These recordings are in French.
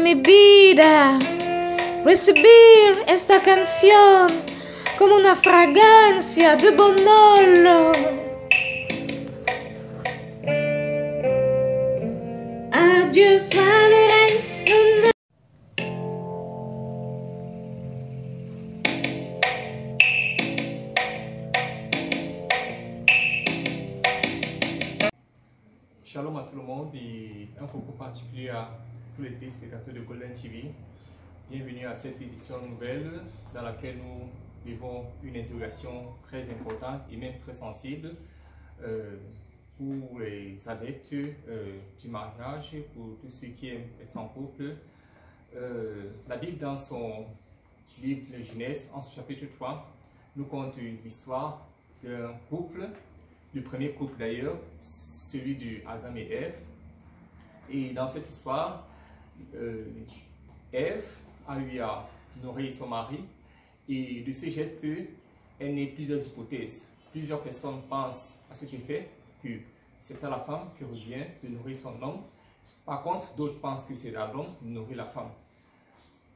mi vida, recibir esta canción como una fragancia de bonolo. Adiós, Madeleine. Shalom à tout le monde et un coucou particulier à tous les téléspectateurs de Golden TV. Bienvenue à cette édition nouvelle dans laquelle nous vivons une interrogation très importante et même très sensible pour les adeptes du mariage, pour tous ceux qui aiment être en couple. La Bible, dans son livre de Genèse, en ce chapitre 3, nous conte l'histoire d'un couple, du premier couple d'ailleurs, celui de Adam et Ève. Et dans cette histoire, Ève a eu à nourrir son mari, et de ce geste est né plusieurs hypothèses. Plusieurs personnes pensent à cet effet que c'est à la femme qui revient de nourrir son homme. Par contre, d'autres pensent que c'est à l'homme de nourrir la femme.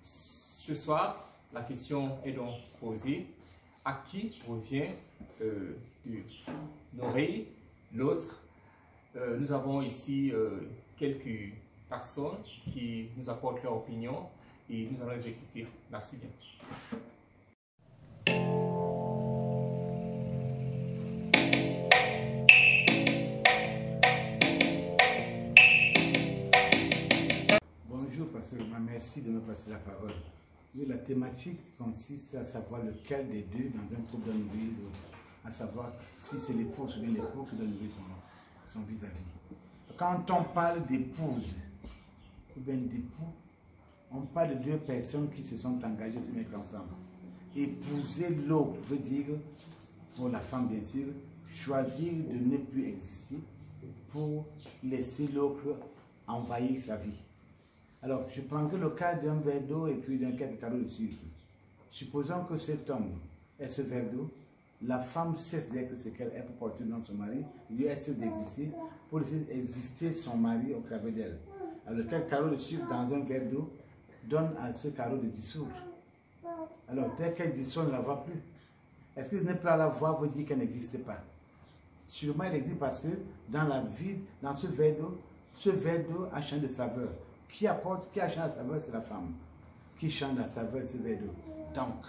Ce soir, la question est donc posée: à qui revient de nourrir l'autre? Nous avons ici quelques personnes qui nous apportent leur opinion et nous allons les écouter. Merci bien. Bonjour, pasteur. Merci de me passer la parole. Oui, la thématique consiste à savoir lequel des deux dans un couple doit nourrir l'autre. À savoir si c'est l'épouse ou bien l'époux qui doit nourrir son vis-à-vis. Quand on parle d'épouse ou bien d'époux, on parle de deux personnes qui se sont engagées à se mettre ensemble. Épouser l'autre veut dire, pour la femme bien sûr, choisir de ne plus exister pour laisser l'autre envahir sa vie. Alors, je prends que le cas d'un verre d'eau et puis d'un quelques carreaux de sucre. Supposons que cet homme ait ce verre d'eau, la femme cesse d'être ce qu'elle est pour porter dans son mari, lui elle cesse d'exister pour laisser exister son mari au travers d'elle. Alors, quel carreau de sucre dans un verre d'eau donne à ce carreau de dissoudre. Alors, dès qu'elle dissout, on ne la voit plus. Est-ce que ne pas la voir veut dire qu'elle n'existe pas? Sûrement, elle existe parce que dans la vie, dans ce verre d'eau a changé de saveur. Qui a changé la saveur, c'est la femme. Qui change la saveur, c'est le verre d'eau. Donc,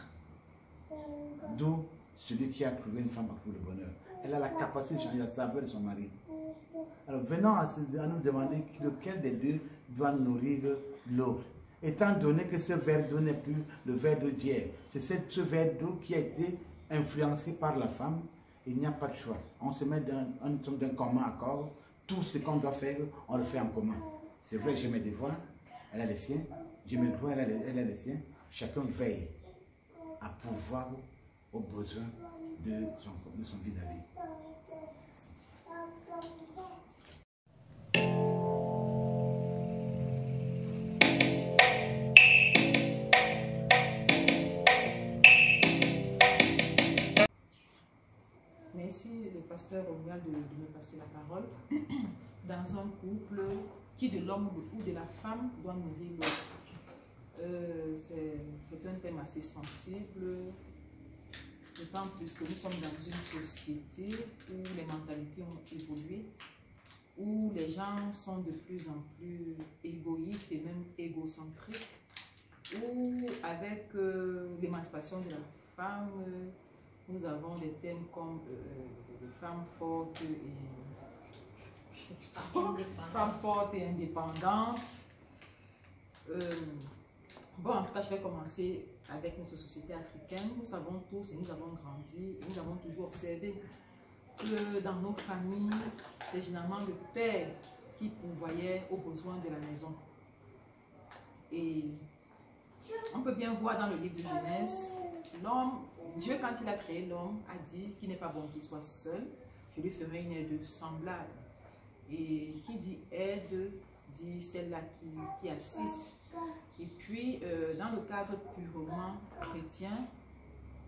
d'où celui qui a trouvé une femme pour le bonheur. Elle a la capacité de changer la saveur de son mari. Alors, venons à nous demander lequel des deux doit nourrir l'autre. Étant donné que ce verre d'eau n'est plus le verre d'eau d'hier, c'est ce verre d'eau qui a été influencé par la femme, il n'y a pas de choix. On se met d'un commun accord, tout ce qu'on doit faire, on le fait en commun. C'est vrai, j'ai mes devoirs, elle a les siens, j'ai mes droits, elle a les siens. Chacun veille à pouvoir aux besoins de son vis-à-vis. Merci le pasteur Romuald de me passer la parole. Dans un couple, qui de l'homme ou de la femme doit nourrir l'autre? C'est un thème assez sensible, d'autant plus que nous sommes dans une société où les mentalités ont évolué, où les gens sont de plus en plus égoïstes et même égocentriques, où avec l'émancipation de la femme, nous avons des thèmes comme femmes fortes et indépendantes. Bon, en tout cas, je vais commencer avec notre société africaine. Nous savons tous et nous avons grandi, et nous avons toujours observé que dans nos familles, c'est généralement le père qui pourvoyait aux besoins de la maison. Et on peut bien voir dans le livre de Genèse, Dieu, quand il a créé l'homme, a dit qu'il n'est pas bon qu'il soit seul, je lui ferai une aide semblable. Et qui dit aide, dit celle-là qui assiste. Et puis, dans le cadre purement chrétien,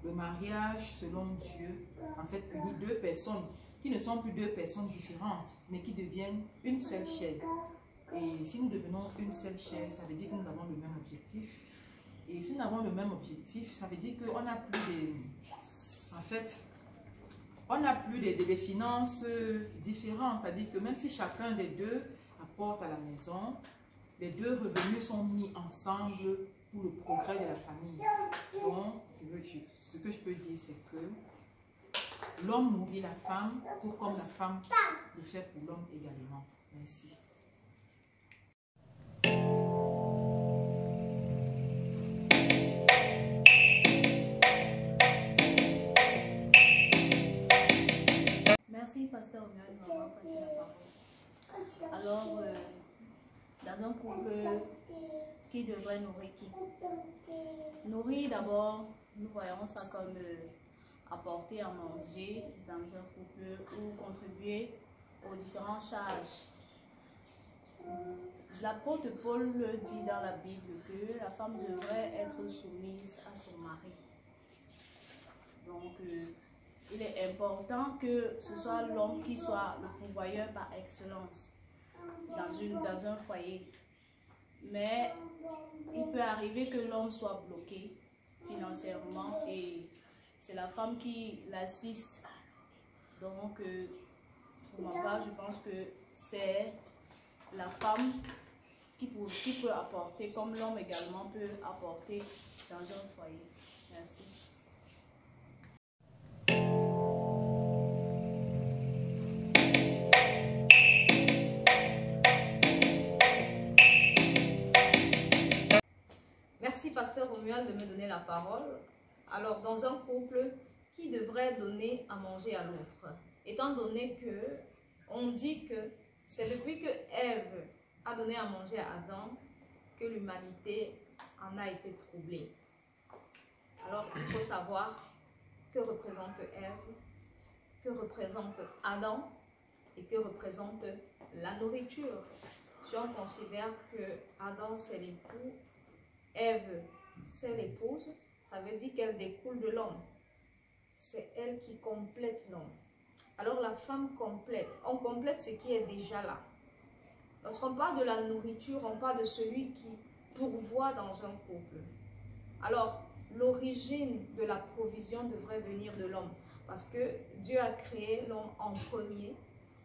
le mariage, selon Dieu, en fait, unit deux personnes qui ne sont plus deux personnes différentes, mais qui deviennent une seule chair. Et si nous devenons une seule chair, ça veut dire que nous avons le même objectif. Et si nous avons le même objectif, ça veut dire qu'on n'a plus des... En fait, on n'a plus des finances différentes. C'est-à-dire que même si chacun des deux apporte à la maison, les deux revenus sont mis ensemble pour le progrès de la famille. Donc, ce que je peux dire, c'est que l'homme nourrit la femme, tout comme la femme le fait pour l'homme également. Merci. Merci, Pasteur Omial, de m'avoir passé la parole. Alors, dans un couple, qui devrait nourrir qui? Nourrir, d'abord, nous voyons ça comme apporter à manger dans un couple ou contribuer aux différentes charges. L'apôtre Paul le dit dans la Bible que la femme devrait être soumise à son mari. Donc, il est important que ce soit l'homme qui soit le pourvoyeur par excellence dans un foyer. Mais il peut arriver que l'homme soit bloqué financièrement et c'est la femme qui l'assiste. Donc, pour ma part, je pense que c'est la femme qui peut apporter, comme l'homme également peut apporter dans un foyer. Merci. Merci, Pasteur Romuald, de me donner la parole. Alors, dans un couple, qui devrait donner à manger à l'autre? Étant donné que on dit que c'est depuis que Ève a donné à manger à Adam que l'humanité en a été troublée. Alors, il faut savoir que représente Ève, que représente Adam et que représente la nourriture. Si on considère que Adam c'est l'époux, Ève, c'est l'épouse, ça veut dire qu'elle découle de l'homme. C'est elle qui complète l'homme. Alors la femme complète. On complète ce qui est déjà là. Lorsqu'on parle de la nourriture, on parle de celui qui pourvoit dans un couple. Alors, l'origine de la provision devrait venir de l'homme. Parce que Dieu a créé l'homme en premier.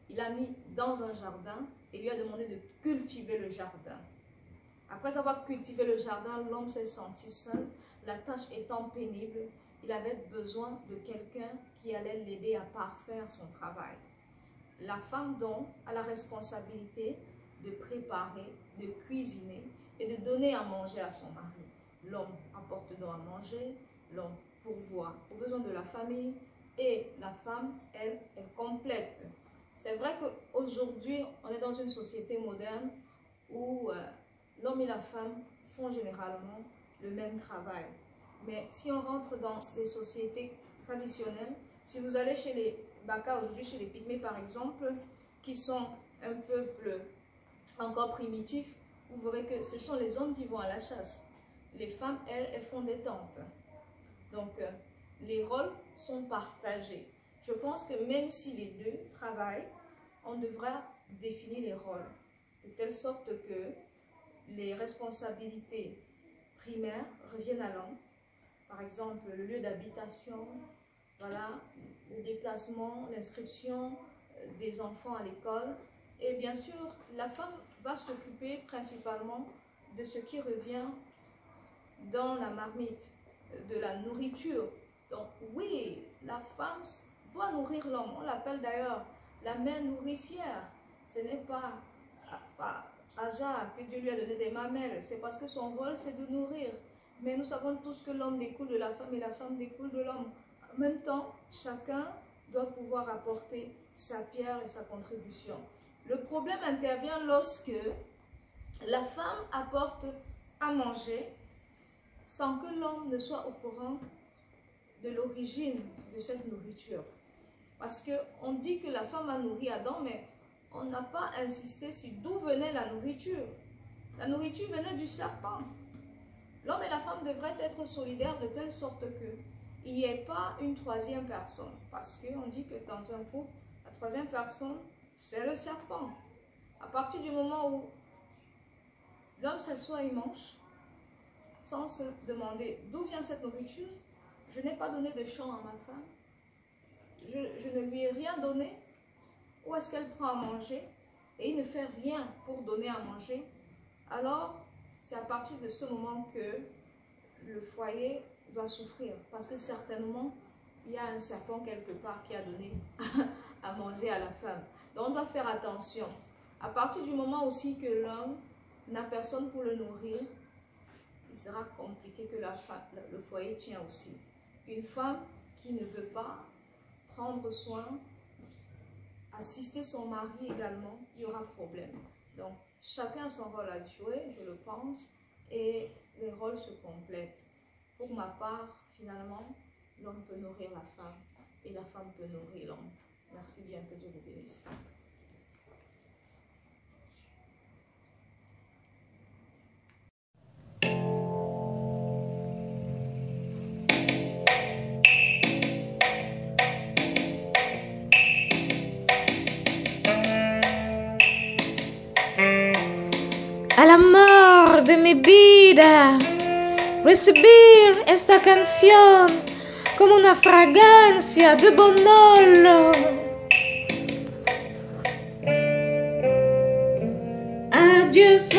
Il l'a mis dans un jardin et lui a demandé de cultiver le jardin. Après avoir cultivé le jardin, l'homme s'est senti seul, la tâche étant pénible. Il avait besoin de quelqu'un qui allait l'aider à parfaire son travail. La femme donc a la responsabilité de préparer, de cuisiner et de donner à manger à son mari. L'homme apporte donc à manger, l'homme pourvoit aux besoins de la famille et la femme, elle complète. C'est vrai qu'aujourd'hui, on est dans une société moderne où l'homme et la femme font généralement le même travail. Mais si on rentre dans les sociétés traditionnelles, si vous allez chez les Baka aujourd'hui, chez les Pygmées par exemple, qui sont un peuple encore primitif, vous verrez que ce sont les hommes qui vont à la chasse. Les femmes, elles font des tentes. Donc, les rôles sont partagés. Je pense que même si les deux travaillent, on devra définir les rôles, de telle sorte que les responsabilités primaires reviennent à l'homme. Par exemple, le lieu d'habitation, voilà, le déplacement, l'inscription des enfants à l'école. Et bien sûr, la femme va s'occuper principalement de ce qui revient dans la marmite, de la nourriture. Donc oui, la femme doit nourrir l'homme. On l'appelle d'ailleurs la mère nourricière. Ce n'est pas hasard que Dieu lui a donné des mamelles. C'est parce que son rôle, c'est de nourrir. Mais nous savons tous que l'homme découle de la femme et la femme découle de l'homme. En même temps, chacun doit pouvoir apporter sa pierre et sa contribution. Le problème intervient lorsque la femme apporte à manger sans que l'homme ne soit au courant de l'origine de cette nourriture. Parce qu'on dit que la femme a nourri Adam, mais on n'a pas insisté sur d'où venait la nourriture. La nourriture venait du serpent. L'homme et la femme devraient être solidaires de telle sorte qu'il n'y ait pas une troisième personne. Parce qu'on dit que dans un couple, la troisième personne, c'est le serpent. À partir du moment où l'homme s'assoit et mange sans se demander d'où vient cette nourriture. Je n'ai pas donné de champ à ma femme. Je ne lui ai rien donné. Où est-ce qu'elle prend à manger? Et il ne fait rien pour donner à manger. Alors, c'est à partir de ce moment que le foyer va souffrir. Parce que certainement, il y a un serpent quelque part qui a donné à manger à la femme. Donc, on doit faire attention. À partir du moment aussi que l'homme n'a personne pour le nourrir, il sera compliqué que le foyer tient aussi. Une femme qui ne veut pas prendre soin, assister son mari également, il y aura problème. Donc, chacun a son rôle à jouer, je le pense, et les rôles se complètent. Pour ma part, finalement, l'homme peut nourrir la femme et la femme peut nourrir l'homme. Merci bien, que Dieu vous bénisse. Al amor de mi vida, recibir esta canción como una fragancia de bonolo. Adiós.